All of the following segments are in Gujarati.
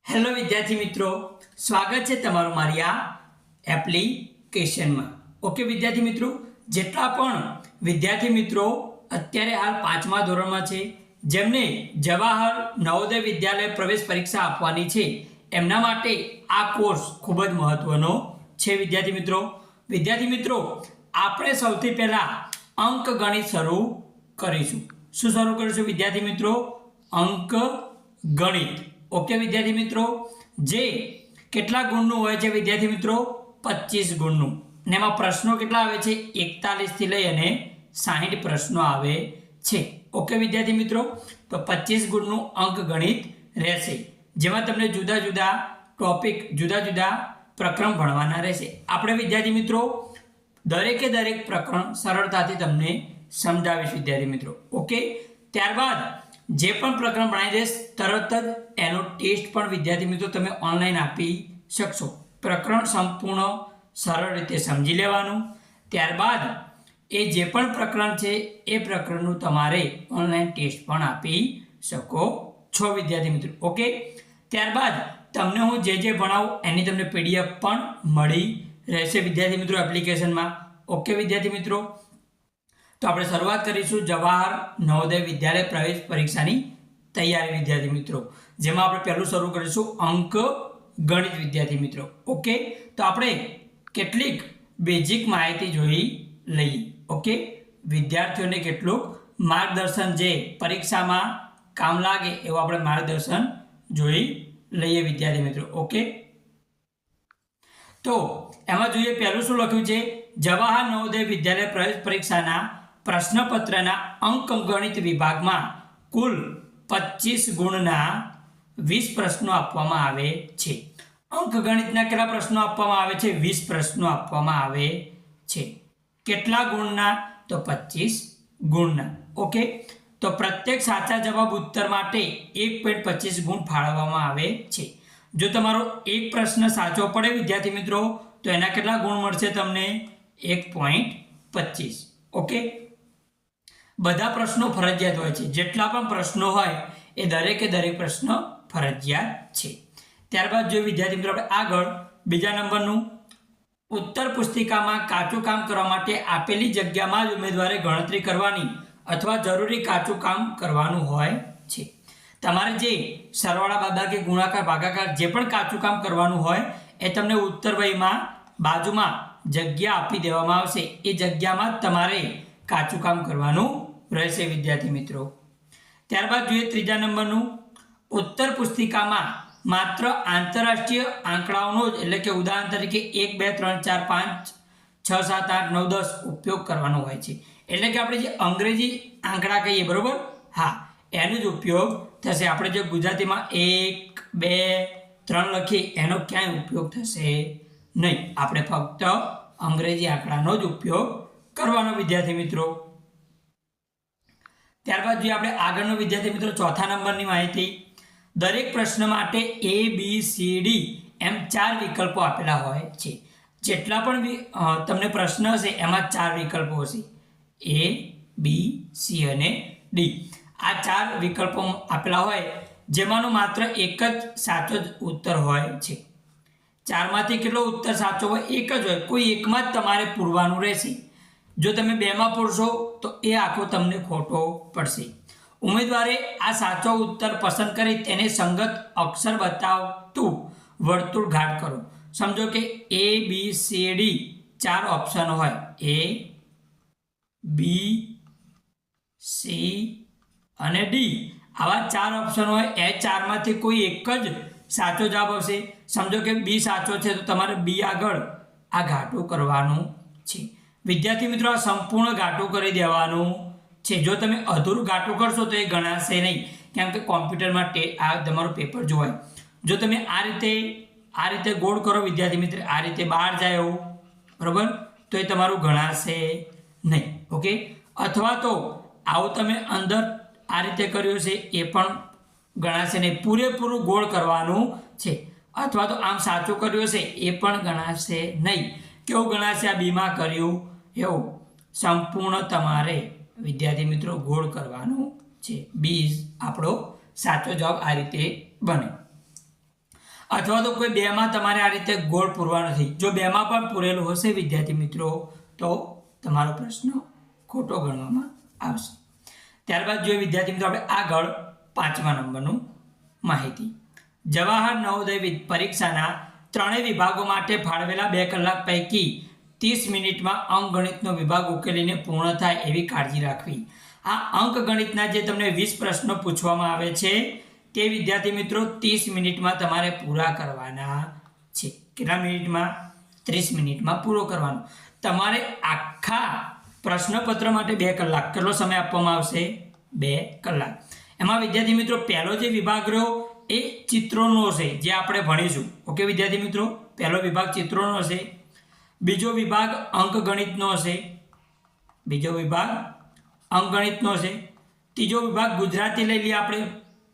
હેલો વિદ્યાર્થી મિત્રો, સ્વાગત છે તમારું મારી આ એપ્લિકેશનમાં. ઓકે વિદ્યાર્થી મિત્રો, જેટલા પણ વિદ્યાર્થી મિત્રો અત્યારે હાલ 5મા ધોરણમાં છે, જેમને જવાહર નવોદય વિદ્યાલય પ્રવેશ પરીક્ષા આપવાની છે, એમના માટે આ કોર્સ ખૂબ જ મહત્વનો છે. વિદ્યાર્થી મિત્રો, આપણે સૌથી પહેલા અંક ગણિત શરૂ કરીશું. શું શરૂ કરીશું વિદ્યાર્થી મિત્રો? અંક ગણિત. ઓકે વિદ્યાર્થી મિત્રો, જે કેટલા ગુણનું હોય છે વિદ્યાર્થી મિત્રો? 25 ગુણનું. ને એમાં પ્રશ્નો કેટલા આવે છે? 41 થી લઈ અને 60 પ્રશ્નો આવે છે. ઓકે વિદ્યાર્થી મિત્રો, તો 25 ગુણનું અંક ગણિત રહેશે, જેમાં તમને જુદા જુદા ટોપિક, જુદા જુદા પ્રકરણ ભણવાના રહેશે. આપણે વિદ્યાર્થી મિત્રો દરેકે દરેક પ્રકરણ સરળતાથી તમને સમજાવીશ વિદ્યાર્થી મિત્રો. ઓકે, ત્યારબાદ જે પણ પ્રકરણ ભણાવી દઈશ તરત જ એનો ટેસ્ટ પણ વિદ્યાર્થી મિત્રો તમે ઓનલાઈન આપી શકશો. પ્રકરણ સંપૂર્ણ સરળ રીતે સમજી લેવાનું, ત્યારબાદ એ જે પણ પ્રકરણ છે એ પ્રકરણનું તમારે ઓનલાઈન ટેસ્ટ પણ આપી શકો છો વિદ્યાર્થી મિત્રો. ઓકે, ત્યારબાદ તમને હું જે ભણાવું એની તમને PDF પણ મળી રહેશે વિદ્યાર્થી મિત્રો એપ્લિકેશનમાં. ઓકે વિદ્યાર્થી મિત્રો, તો આપણે શરૂઆત કરીશું જવાહર નવોદય વિદ્યાલય પ્રવેશ પરીક્ષાની તૈયારી વિદ્યાર્થી મિત્રો, જેમાં આપણે પહેલું શરૂ કરીશું અંક ગણિત વિદ્યાર્થી મિત્રો. ઓકે, તો આપણે કેટલીક બેઝિક માહિતી જોઈ લઈએ. ઓકે, વિદ્યાર્થીઓને કેટલુંક માર્ગદર્શન જે પરીક્ષામાં કામ લાગે એવું આપણે માર્ગદર્શન જોઈ લઈએ વિદ્યાર્થી મિત્રો. ઓકે, તો એમાં જોઈએ પહેલું શું લખ્યું છે? જવાહર નવોદય વિદ્યાલય પ્રવેશ પરીક્ષાના પ્રશ્નપત્રના અંકગણિત વિભાગમાં કુલ 25 ગુણના 20 પ્રશ્નો આપવામાં આવે છે. અંકગણિતના કેટલા પ્રશ્નો આપવામાં આવે છે? 20 પ્રશ્નો આપવામાં આવે છે. કેટલા ગુણના? તો 25 ગુણના. ઓકે, તો પ્રત્યેક સાચા જવાબ ઉત્તર માટે 1.25 ગુણ ફાળવવામાં આવે છે. જો તમારો એક પ્રશ્ન સાચો પડે વિદ્યાર્થી મિત્રો, તો એના કેટલા ગુણ મળશે તમને? 1.25. ઓકે, બધા પ્રશ્નો ફરજિયાત હોય છે. જેટલા પણ પ્રશ્નો હોય એ દરેકે દરેક પ્રશ્ન ફરજિયાત છે. ત્યારબાદ જો વિદ્યાર્થી મિત્રો આપણે આગળ બીજા નંબરનું, ઉત્તર પુસ્તિકામાં કાચું કામ કરવા માટે આપેલી જગ્યામાં જ ઉમેદવારે ગણતરી કરવાની અથવા જરૂરી કાચું કામ કરવાનું હોય છે. તમારે જે સરવાળા, બાદબાકી, ગુણાકાર, ભાગાકાર જે પણ કાચું કામ કરવાનું હોય એ તમને ઉત્તર વહીમાં બાજુમાં જગ્યા આપી દેવામાં આવશે. એ જગ્યામાં જ તમારે કાચું કામ કરવાનું રહેશે વિદ્યાર્થી મિત્રો. ત્યારબાદ જોઈએ ત્રીજા નંબરનું, ઉત્તર પુસ્તિકામાં માત્ર આંતરરાષ્ટ્રીય આંકડાઓનો જ, એટલે કે ઉદાહરણ તરીકે 1, 2, 3, 4, 5, 6, 7, 8, 9, 10 ઉપયોગ કરવાનો હોય છે. એટલે કે આપણે જે અંગ્રેજી આંકડા કહીએ, બરોબર, હા, એનો જ ઉપયોગ થશે. આપણે જે ગુજરાતીમાં 1, 2, 3 લખીએ એનો ક્યાંય ઉપયોગ થશે નહીં. આપણે ફક્ત અંગ્રેજી આંકડાનો જ ઉપયોગ કરવાનો વિદ્યાર્થી મિત્રો. ત્યારબાદ જોઈએ આપણે આગળનો વિદ્યાર્થી મિત્રો ચોથા નંબરની માહિતી. દરેક પ્રશ્ન માટે ABCD એમ 4 વિકલ્પો આપેલા હોય છે. જેટલા પણ તમને પ્રશ્ન હશે એમાં 4 વિકલ્પો હશે, A, B, C અને D. આ 4 વિકલ્પો આપેલા હોય, જેમાંનો માત્ર એક જ સાચો જ ઉત્તર હોય છે. 4માંથી કેટલો ઉત્તર સાચો હોય? એક જ હોય. કોઈ એકમાં જ તમારે પૂરવાનું રહેશે. જો તમે 2માં પૂરશો તો એ આખો તમને ખોટો પડશે. ઉમેદવારે આ સાચો ઉત્તર પસંદ કરી તેને સંગત અક્ષર બતાવતું વર્તુળ ઘાટ કરો. સમજો કે A, B, C, D 4 option હોય, A, B, C અને D. આવા 4 ઓપ્શન હોય, એ 4માંથી કોઈ એક જ સાચો જવાબ આવશે. સમજો કે B સાચો છે તો તમારે B આગળ આ ઘાટું કરવાનું છે. વિદ્યાર્થી મિત્રો, આ સંપૂર્ણ ઘાટું કરી દેવાનું છે. જો તમે અધૂરું ઘાટું કરશો તો એ ગણાશે નહીં, કેમ કે કોમ્પ્યુટરમાં આ તમારું પેપર જોવાય. જો તમે આ રીતે ગોળ કરો વિદ્યાર્થી મિત્ર, આ રીતે બહાર જાય એવું, બરાબર, તો એ તમારું ગણાશે નહીં. ઓકે, અથવા તો આવું તમે અંદર આ રીતે કર્યું છે એ પણ ગણાશે નહીં. પૂરેપૂરું ગોળ કરવાનું છે. અથવા તો આમ સાચું કર્યું હશે એ પણ ગણાશે નહીં. કેવું ગણાશે? આ બીમાં કર્યું એવું. સંપૂર્ણ તમારે વિદ્યાર્થી મિત્રો ગોળ કરવાનું છે. 20 આપણો સાચો જવાબ આ રીતે બને. અથવા તો કોઈ બેમાં તમારે આ રીતે ગોળ પૂરવા નથી. જો બેમાં પણ પૂરેલું હશે વિદ્યાર્થી મિત્રો તો તમારો પ્રશ્ન ખોટો ગણવામાં આવશે. ત્યારબાદ જોઈએ વિદ્યાર્થી મિત્રો આપણે આગળ 5મા નંબરનું માહિતી. જવાહર નવોદય પરીક્ષાના ત્રણેય વિભાગો માટે ફાળવેલા 2 કલાક પૈકી 30 મિનિટમાં અંકગણિતનો વિભાગ ઉકેલીને પૂર્ણ થાય એવી કાળજી રાખવી. આ અંકગણિતના જે તમને 20 પ્રશ્નો પૂછવામાં આવે છે તે વિદ્યાર્થી મિત્રો 30 મિનિટમાં તમારે પૂરા કરવાના છે. કેટલા મિનિટમાં? 30 મિનિટમાં પૂરો કરવાનો. તમારે આખા પ્રશ્નપત્ર માટે 2 કલાક કેટલો સમય આપવામાં આવશે? 2 કલાક. એમાં વિદ્યાર્થી મિત્રો પહેલો જે વિભાગ રહ્યો એ ચિત્રોનો હશે, જે આપણે ભણીશું. ઓકે વિદ્યાર્થી મિત્રો, પહેલો વિભાગ ચિત્રોનો હશે. બીજો વિભાગ અંકગણિતનો હશે. ત્રીજો વિભાગ ગુજરાતી લઈ લઈએ આપણે,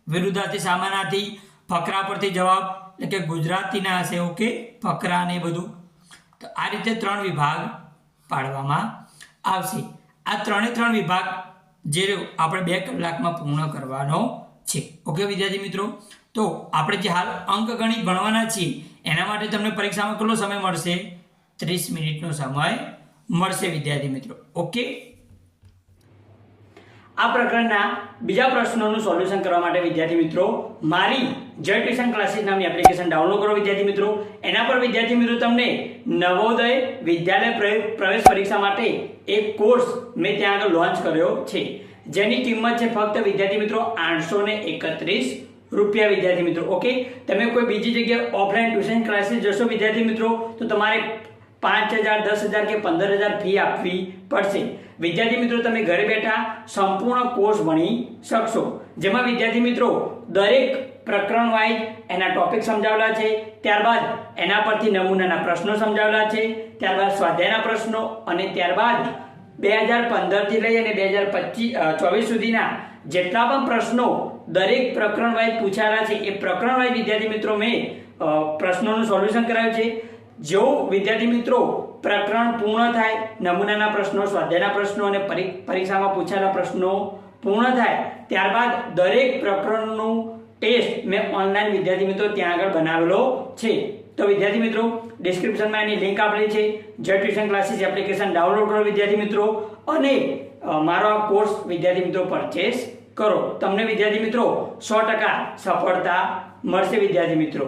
વિરુદ્ધાર્થી સામાનાર્થી, ફકરા પરથી જવાબ, એટલે કે ગુજરાતીના હશે. ઓકે, ફકરા ને બધું. તો આ રીતે 3 વિભાગ પાડવામાં આવશે. આ 3 વિભાગ જે આપણે 2 કલાકમાં પૂર્ણ કરવાનો છે. ઓકે વિદ્યાર્થી મિત્રો, તો આપણે જે હાલ અંકગણિત ભણવાના છીએ એના માટે તમને પરીક્ષામાં કેટલો સમય મળશે? 30 મિનિટનો સમય મળશે વિદ્યાર્થી મિત્રો. ઓકે, આ પ્રકરણના બીજા પ્રશ્નોનું સોલ્યુશન કરવા માટે વિદ્યાર્થી મિત્રો મારી જય ટ્યુશન ક્લાસીસ નામની એપ્લિકેશન ડાઉનલોડ કરો વિદ્યાર્થી મિત્રો. એના પર વિદ્યાર્થી મિત્રો તમને નવોદય વિદ્યાલય પ્રવેશ પરીક્ષા માટે એક કોર્સ મેં ત્યાં આગળ લોન્ચ કર્યો છે, જેની કિંમત છે ફક્ત વિદ્યાર્થી મિત્રો 831 રૂપિયા વિદ્યાર્થી મિત્રો. ઓકે, તમે કોઈ બીજી જગ્યાએ ઓફલાઈન ટ્યુશન ક્લાસીસ જશો વિદ્યાર્થી મિત્રો તો તમારે 5,000, 10,000 કે 15,000 ફી આપવી પડશે. વિદ્યાર્થી મિત્રો તમે ઘરે બેઠા સંપૂર્ણ કોર્સ ભણી શકશો, જેમાં વિદ્યાર્થી મિત્રો દરેક પ્રકરણ વાઇઝ એના ટોપિક સમજાવેલા છે, ત્યારબાદ એના પરથી નમૂનાના પ્રશ્નો સમજાવેલા છે, ત્યારબાદ સ્વાધ્યાયના પ્રશ્નો, અને ત્યારબાદ 2015 થી લઈ અને 2024 સુધીના જેટલા પણ પ્રશ્નો દરેક પ્રકરણ વાઇઝ પૂછાયેલા છે એ પ્રકરણ વાઇઝ વિદ્યાર્થી મિત્રો મેં પ્રશ્નોનું સોલ્યુશન કરાવ્યું છે. જો વિદ્યાર્થી મિત્રો પ્રકરણ પૂર્ણ થાય, નમૂનાના પ્રશ્નો, સ્વાધ્યાયના પ્રશ્નો અને પરીક્ષામાં પૂછાયેલા પ્રશ્નો પૂર્ણ થાય, ત્યારબાદ દરેક પ્રકરણનું ટેસ્ટ મેં ઓનલાઈન વિદ્યાર્થી મિત્રો ત્યાં આગળ બનાવેલો છે. તો વિદ્યાર્થી મિત્રો ડિસ્ક્રિપ્શનમાં એની લિંક આપેલી છે. જય ટ્યુશન ક્લાસીસ એપ્લિકેશન ડાઉનલોડ કરો વિદ્યાર્થી મિત્રો, અને મારો આ કોર્સ વિદ્યાર્થી મિત્રો પરચેસ કરો. તમને વિદ્યાર્થી મિત્રો 100% સફળતા મળશે વિદ્યાર્થી મિત્રો.